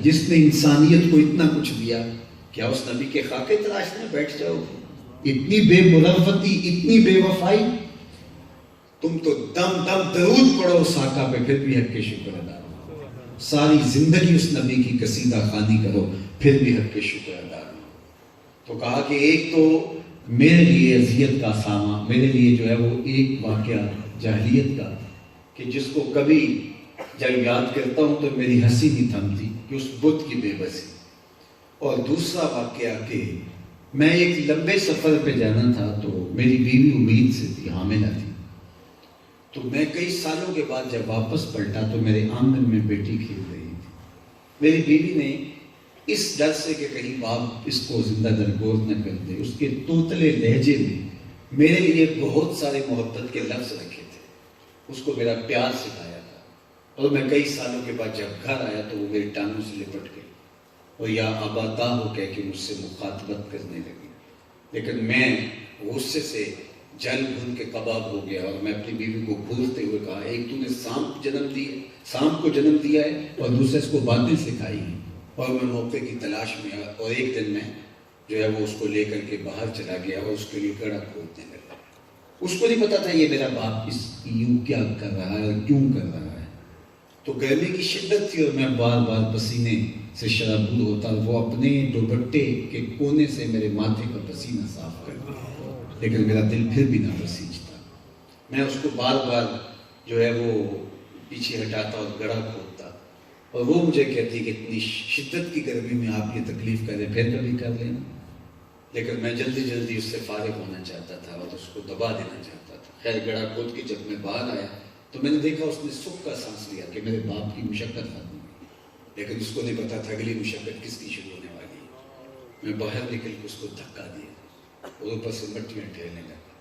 جس نے انسانیت کو اتنا کچھ دیا، کیا اس نبی کے خاکے تراشنے بیٹھ جاؤ گے؟ اتنی بے مروتی، اتنی بے وفائی. تم تو دم دم درود پڑھو اس آقا پہ، پھر بھی حق کے شکر ادا کرو. ساری زندگی اس نبی کی قصیدہ خوانی کرو، پھر بھی حق کے شکر ادا کرو. تو کہا کہ ایک تو میرے لیے اذیت کا سامان، میرے لیے جو ہے وہ ایک واقعہ جاہلیت کا، کہ جس کو کبھی جب یاد کرتا ہوں تو میری ہنسی نہیں تھمتی، کہ اس بت کی بے بسی. اور دوسرا واقعہ کہ میں ایک لمبے سفر پہ جانا تھا، تو میری بیوی امید سے تھی، حاملہ تھی. تو میں کئی سالوں کے بعد جب واپس پلٹا تو میرے آنگن میں بیٹی کھیل رہی تھی. میری بیوی نے اس ڈر سے کہ کہیں باپ اس کو زندہ درگور نہ کر دے، اس کے توتلے لہجے میں میرے لیے بہت سارے محبت کے لفظ رکھے تھے. اس کو میرا پیار سکھایا تھا. اور میں کئی سالوں کے بعد جب گھر آیا تو وہ میری ٹانگوں سے لپٹ گئی اور یا آباتا ہو کہہ کے مجھ سے مخاطبت کرنے لگی. لیکن میں غصے سے جل بھن کے کباب ہو گیا اور میں اپنی بیوی کو گھورتے ہوئے کہا، ایک تو نے سانپ کو جنم دیا ہے اور دوسرے اس کو باتیں سکھائی ہیں. اور میں موقع کی تلاش میں آیا اور ایک دن میں جو ہے وہ اس کو لے کر کے باہر چلا گیا اور اس کے لیے گڑا کھودنے لگا. اس کو نہیں پتا تھا یہ میرا باپ اس یوں کیا کر رہا ہے اور کیوں کر رہا ہے. تو گرمی کی شدت تھی اور میں بار بار پسینے سے شرابور ہوتا، وہ اپنے دوپٹے کے کونے سے میرے ماتھے کا پسینہ صاف کر دیا، لیکن میرا دل پھر بھی نہ پسیجتا. میں اس کو بار بار جو ہے وہ پیچھے ہٹاتا اور گڑا کھودتا، اور وہ مجھے کہتی کہ اتنی شدت کی گرمی میں آپ یہ تکلیف کریں، پھر کبھی کر لینا. لیکن میں جلدی جلدی اس سے فارغ ہونا چاہتا تھا اور اس کو دبا دینا چاہتا تھا. خیر گڑا کھود کے جب میں باہر آیا تو میں نے دیکھا اس نے سکھ کا سانس لیا کہ میرے باپ کی مشقت ختم ہوئی. لیکن اس کو نہیں پتا تھا اگلی مشقت کس کی شروع ہونے والی ہے. میں باہر نکل کے اس کو دھکا دیا اور اوپر سے مٹیاں ٹھہرنے لگا.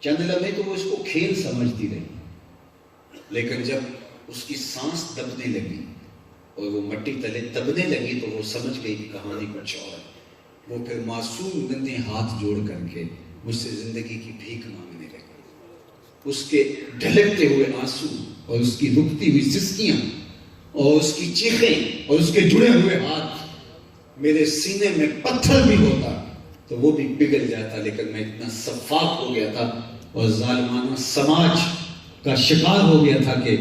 چند لمحے تو وہ اس کو کھیل سمجھتی رہی، لیکن جب اس کی سانس دبنے لگی اور وہ مٹی تلے دبنے لگی تو وہ سمجھ گئی کہ کہانی کچھ اور ہے. وہ پھر معصوم ننھے ہاتھ جوڑ کر کے مجھ سے زندگی کی بھیک مانگنے لگی. اس کے ڈھلکتے ہوئے آنسو اور اس کی رکتی ہوئی سسکیاں اور اس کی چیخیں اور اس کے جڑے ہوئے ہاتھ، میرے سینے میں پتھر بھی ہوتا تو وہ بھی پگھل جاتا. لیکن میں اتنا شفاف ہو گیا تھا اور ظالمانہ سماج کا شکار ہو گیا تھا کہ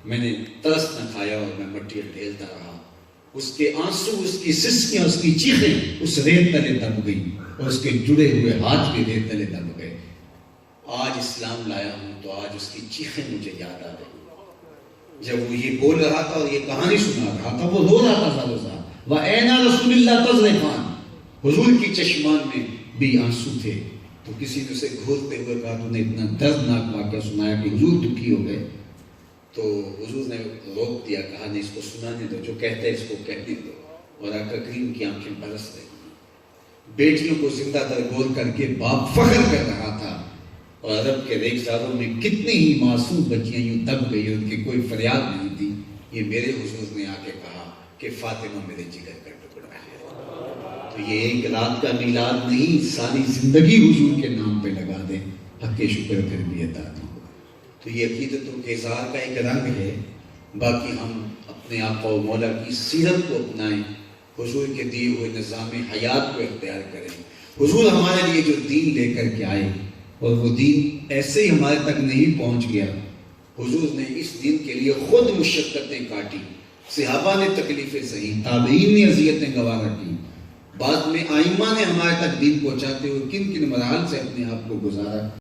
میں نے ترس نہ کھایا اور میں مٹی ڈھیلتا رہا. اس کے آنسو، اس کی سسکیاں، اس کی چیخیں اس ریت تلے دب گئی اور اس کے جڑے ہوئے ہاتھ بھی ریت تلے دب گئے. آج اسلام لایا ہوں تو آج اس کی چیخیں مجھے یاد آ رہی. جب وہ یہ بول رہا تھا اور یہ کہانی سنا رہا تھا، وہ رو رہا تھا زارو صاحب، وَأَيْنَ رَسُولِ اللَّهِ تَذْرِفَانِ، حضور کی چشمان میں بھی آنسو تھے. تو کسی نے اسے گھورتے ہوئے کہا، تو نے اتنا دردناک واقعہ سنایا کہ حضور دکھی ہو گئے. تو حضور نے روک دیا، کہا نہیں، اس کو سنانے دو، جو کہتا ہے اس کو کہنے دو. اور آقا کریم کی آنکھیں برس رہی. بیٹیوں کو زندہ درگور کر کے باپ فخر کر رہا تھا، اور عرب کے ریگزاروں میں کتنی ہی معصوم بچیاں یوں دب گئی، ان کی کوئی فریاد نہیں تھی. یہ میرے حضور نے آ کے کہا کہ فاطمہ میرے جگر کا ٹکڑا ہے. تو یہ ایک رات کا میلاد نہیں، ساری زندگی حضور کے نام پہ لگا دیں، حق کے شکر پھر بھی ادا نہ ہو. تو یہ عقیدتوں کے اظہار کا ایک رنگ ہے. باقی ہم اپنے آقا و مولا کی سیرت کو اپنائیں، حضور کے دیے ہوئے نظام حیات کو اختیار کریں. حضور ہمارے لیے جو دین لے کر کے آئے اور وہ دین ایسے ہی ہمارے تک نہیں پہنچ گیا. حضور نے اس دین کے لیے خود مشقتیں کاٹی، صحابہ نے تکلیفیں سہی، تابعین نے اذیتیں گوارا کی، بعد میں ائمہ نے ہمارے تک دین پہنچاتے ہوئے کن کن مراحل سے اپنے آپ کو گزارا.